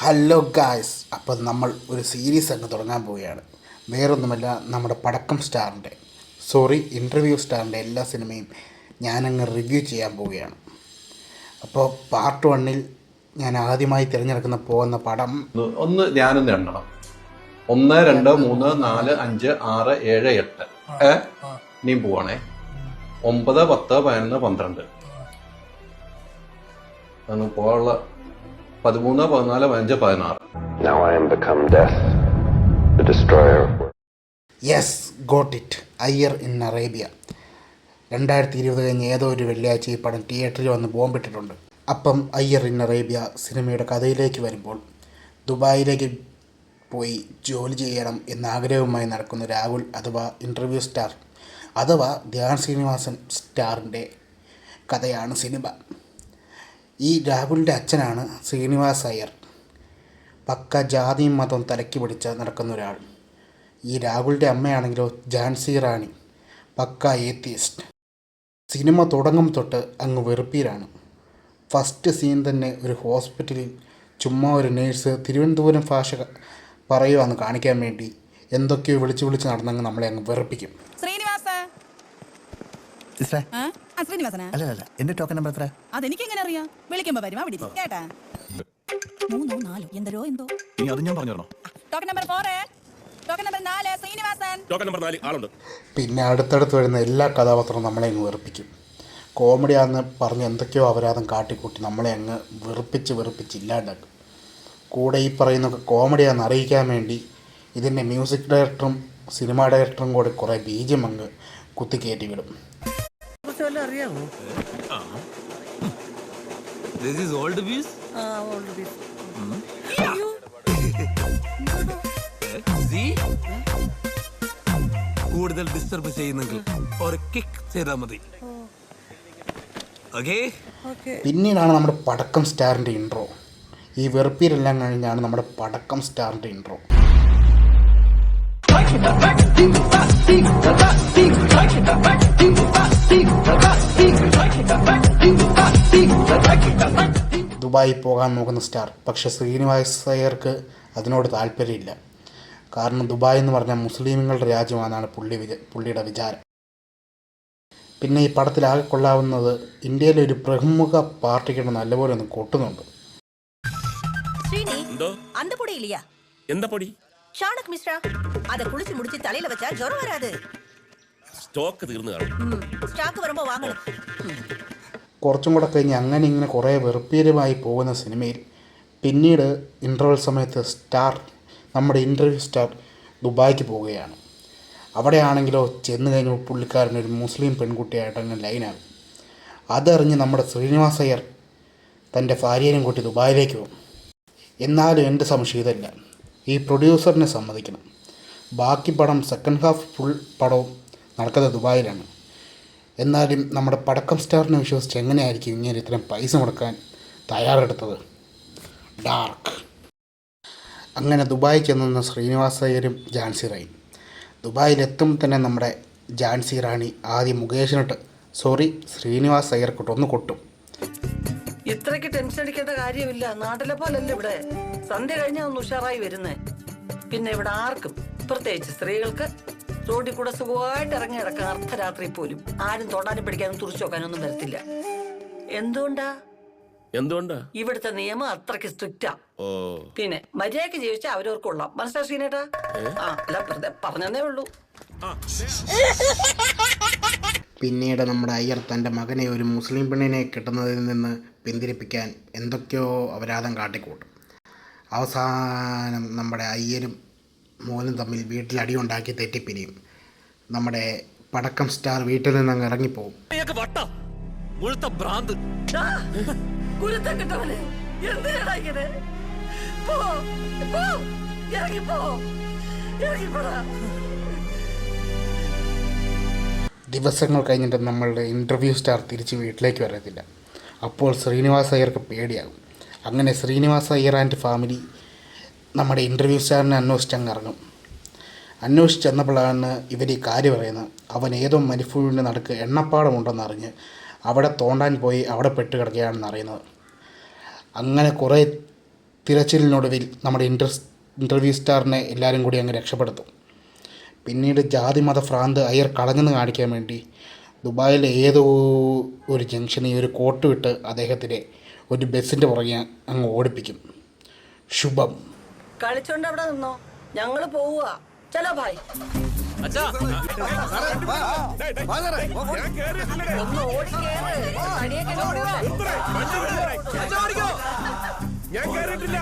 Hello guys, അപ്പോൾ നമ്മൾ ഒരു സീരീസ് അങ്ങ് തുടങ്ങാൻ പോവുകയാണ്. വേറൊന്നുമല്ല, നമ്മുടെ പടക്കം സ്റ്റാറിൻ്റെ ഇൻ്റർവ്യൂ സ്റ്റാറിൻ്റെ എല്ലാ സിനിമയും ഞാനങ്ങ് റിവ്യൂ ചെയ്യാൻ പോവുകയാണ്. അപ്പോൾ പാർട്ട് 1 ഞാൻ ആദ്യമായി തിരഞ്ഞെടുക്കുന്ന പോകുന്ന പടം ഒന്ന് ഞാനൊന്ന് എണ്ണണം. 1 2 3 4 5 6 7 8 ഇനിയും പോവാണേ. 9 10 11 12 അന്ന് പോകാനുള്ള 13 14 15 16. Now I am become death, the destroyer. Yes, got it. Iyer in Arabia 2020 കഴിഞ്ഞ് ഏതോ ഒരു വെള്ളിയാഴ്ച ഈ പടം തിയേറ്ററിൽ വന്ന് ബോംബിട്ടിട്ടുണ്ട്. അപ്പം അയ്യർ ഇൻ അറേബ്യ സിനിമയുടെ കഥയിലേക്ക് വരുമ്പോൾ, ദുബായിലേക്ക് പോയി ജോലി ചെയ്യണം എന്ന ആഗ്രഹവുമായി നടക്കുന്ന രാഹുൽ അഥവാ ഇൻ്റർവ്യൂ സ്റ്റാർ അഥവാ ധ്യാൻ ശ്രീനിവാസൻ സ്റ്റാറിൻ്റെ കഥയാണ് സിനിമ. ഈ രാഹുലിൻ്റെ അച്ഛനാണ് ശ്രീനിവാസ് അയ്യർ. പക്ക ജാതിയും മതവും തലയ്ക്ക് പിടിച്ച് നടക്കുന്ന ഒരാൾ. ഈ രാഹുലിൻ്റെ അമ്മയാണെങ്കിലോ ഝാൻസി റാണി, പക്ക ഏത്തിയസ്റ്റ്. സിനിമ തുടങ്ങും തൊട്ട് അങ്ങ് വെറുപ്പീരാണ്. ഫസ്റ്റ് സീൻ തന്നെ ഒരു ഹോസ്പിറ്റലിൽ ചുമ്മാ ഒരു നേഴ്സ് തിരുവനന്തപുരം ഭാഷ പറയുവാന്ന് കാണിക്കാൻ വേണ്ടി എന്തൊക്കെയോ വിളിച്ച് നടന്നങ്ങ് നമ്മളെ അങ്ങ് വെറുപ്പിക്കും. അല്ല എന്റെ ടോക്കൺ നമ്പർ എത്ര? അതെനിക്ക് എങ്ങനെ അറിയാം? വിളിക്കുമ്പോ വരും അവിടെ കേട്ടാ. 3 4 എന്തോ ഇനി അത് ഞാൻ പറഞ്ഞോ. Token number 4, token number 4 Srinivasan, token number 4 ആളുണ്ട്. പിന്നെ അടുത്തടുത്ത് വരുന്ന എല്ലാ കഥാപാത്രവും നമ്മളെ അങ്ങ് വെറുപ്പിക്കും. കോമഡിയാണെന്ന് പറഞ്ഞ് എന്തൊക്കെയോ അപരാധം കാട്ടിക്കൂട്ടി നമ്മളെ അങ്ങ് വെറുപ്പിച്ചില്ലാണ്ടാക്കും. കൂടെ ഈ പറയുന്നൊക്കെ കോമഡിയാണെന്ന് അറിയിക്കാൻ വേണ്ടി ഇതിൻ്റെ മ്യൂസിക് ഡയറക്ടറും സിനിമാ ഡയറക്ടറും കൂടെ കുറേ ബീജം അങ്ങ് കുത്തിക്കയറ്റി വിടും. അറിയാമോ? This is old beef. Old beef. കൂടുതൽ ഡിസ്റ്റർബ് ചെയ്യുന്നെങ്കിൽ ഒരു കിക്ക് ചെയ്താൽ മതി. ഓക്കേ. പിന്നീടാണ് നമ്മുടെ പടക്കം സ്റ്റാറിൻ്റെ ഇൻട്രോ. ഈ വെറുപ്പീരെല്ലാം കഴിഞ്ഞാണ് നമ്മുടെ പടക്കം സ്റ്റാറിൻ്റെ ഇൻട്രോ. ദുബായി പോകാൻ നോക്കുന്ന സ്റ്റാർ. പക്ഷേ ശ്രീനിവാസ് അയ്യർക്ക് അതിനോട് താല്പര്യമില്ല. കാരണം ദുബായ് എന്ന് പറഞ്ഞാൽ മുസ്ലിമുകളുടെ രാജ്യമാണെന്നാണ് പുള്ളിയുടെ വിചാരം. പിന്നെ ഈ പടത്തിലാകെ കൊള്ളാവുന്നത് ഇന്ത്യയിലെ ഒരു പ്രമുഖ പാർട്ടിക്ക് നല്ലപോലെ ഒന്ന് കൊട്ടുന്നുണ്ട്. എന്താ പൊടി? ஷானக் மிஸ்ரா, அத குளிச்சு முடிச்சு தலையில வச்சா ஜுரம் வராது. സ്റ്റോക്ക് തീർന്നു കാണും. സ്റ്റോക്ക് വരുമ്പോ വാങ്ങണം. കുറച്ചും കൂടെ കഴിഞ്ഞ് അങ്ങനെ ഇങ്ങനെ കുറേ വെറുപ്പീരുമായി പോകുന്ന സിനിമയിൽ പിന്നീട് ഇൻ്റർവെൽ സമയത്ത് നമ്മുടെ ഇൻ്റർവ്യൂ സ്റ്റാർ ദുബായിക്ക് പോവുകയാണ്. അവിടെയാണെങ്കിലോ ചെന്ന് കഴിഞ്ഞപ്പോൾ പുള്ളിക്കാരനൊരു മുസ്ലിം പെൺകുട്ടിയായിട്ട് അങ്ങ് ലൈനാകും. അതറിഞ്ഞ് നമ്മുടെ ശ്രീനിവാസ് അയ്യർ തൻ്റെ ഭാര്യയും കൂട്ടി ദുബായിലേക്ക് പോകും. എന്നാലും എൻ്റെ സംശയം ഇതല്ല, ഈ പ്രൊഡ്യൂസറിനെ സമ്മതിക്കണം. ബാക്കി പടം സെക്കൻഡ് ഹാഫ് ഫുൾ പടവും നടക്കുന്നത് ദുബായിലാണ്. എന്നാലും നമ്മുടെ പടക്കം സ്റ്റാറിനെ വിശ്വസിച്ച് എങ്ങനെയായിരിക്കും ഇങ്ങനെ ഇത്രയും പൈസ മുടക്കാൻ തയ്യാറെടുത്തത്? ഡാർക്ക്. അങ്ങനെ ദുബായി ചെന്ന ശ്രീനിവാസ് അയ്യരും ഝാൻസി റാണിയും ദുബായിലെത്തുമ്പോൾ തന്നെ നമ്മുടെ ഝാൻസി റാണി ആദ്യം ശ്രീനിവാസ് അയ്യർക്കൊട്ടൊന്ന് കൊട്ടും. ഇത്രയ്ക്ക് ടെൻഷൻ അടിക്കേണ്ട കാര്യമില്ല. നാട്ടിലെ പോലല്ല ഇവിടെ. സന്ധ്യ കഴിഞ്ഞാൽ ഒന്ന് ഉഷാറായി വരുന്നേ. പിന്നെ ഇവിടെ ആർക്കും, പ്രത്യേകിച്ച് സ്ത്രീകൾക്ക്, റോഡിൽ കൂടെ സുഖമായിട്ട് ഇറങ്ങി നടക്കാൻ അർദ്ധരാത്രി പോലും ആരും തൊടാനും പിടിക്കാനും തുറച്ചു നോക്കാനൊന്നും വരത്തില്ല. എന്തുകൊണ്ടാ? ഇവിടുത്തെ നിയമം അത്രയ്ക്ക് സ്ട്രിക്റ്റാ. പിന്നെ മര്യാദക്ക് ജീവിച്ചാൽ അവരവർക്ക് കൊള്ളാം. മനസ്സിലാക്കിനേട്ടാ? അല്ല, വെറുതെ പറഞ്ഞതേ ഉള്ളൂ. പിന്നീട് നമ്മുടെ അയ്യർ തൻ്റെ മകനെ ഒരു മുസ്ലിം പെണ്ണിനെ കിട്ടുന്നതിൽ നിന്ന് പിന്തിരിപ്പിക്കാൻ എന്തൊക്കെയോ അപരാധം കാട്ടിക്കൂട്ടും. അവസാനം നമ്മുടെ അയ്യരും മോനും തമ്മിൽ വീട്ടിൽ അടിയുണ്ടാക്കി തെറ്റിപ്പിരിയും. നമ്മുടെ പടക്കം സ്റ്റാർ വീട്ടിൽ നിന്ന് അങ്ങ് ഇറങ്ങിപ്പോവും. ദിവസങ്ങൾ കഴിഞ്ഞിട്ട് നമ്മളുടെ ഇൻ്റർവ്യൂ സ്റ്റാർ തിരിച്ച് വീട്ടിലേക്ക് വരത്തില്ല. അപ്പോൾ ശ്രീനിവാസ് അയ്യർക്ക് പേടിയാകും. അങ്ങനെ ശ്രീനിവാസ് അയ്യർ ആൻഡ് ഫാമിലി നമ്മുടെ ഇൻ്റർവ്യൂ സ്റ്റാറിനെ അന്വേഷിച്ചങ്ങ് ഇറങ്ങും. അന്വേഷിച്ചെന്നപ്പോഴാണ് ഇവർ ഈ കാര്യം പറയുന്നത്. അവൻ ഏതോ മരുഭൂമിൻ്റെ നടുക്ക് എണ്ണപ്പാടമുണ്ടെന്നറിഞ്ഞ് അവിടെ തോണ്ടാൻ പോയി അവിടെ പെട്ട് കിടക്കുകയാണെന്ന് അറിയുന്നത്. അങ്ങനെ കുറേ തിരച്ചിലിനൊടുവിൽ നമ്മുടെ ഇൻ്റർവ്യൂ സ്റ്റാറിനെ എല്ലാവരും കൂടി അങ്ങ് രക്ഷപ്പെടുത്തും. പിന്നീട് ജാതിമത ഭ്രാന്ത് അയ്യർ കളഞ്ഞെന്ന് കാണിക്കാൻ വേണ്ടി ദുബായിലെ ഏതോ ഒരു ജംഗ്ഷനിൽ ഒരു കോട്ട് വിട്ട് അദ്ദേഹത്തിനെ ഒരു ബസ്സിൻ്റെ പുറകെ അങ്ങ് ഓടിപ്പിക്കും. ശുഭം. കളിച്ചോണ്ട് അവിടെ നിന്നോ, ഞങ്ങള് പോവുക. ചലോ ഭായ്. ഒന്ന് ഓടിക്കേറ്. ഞാൻ കേറിയിട്ടില്ല.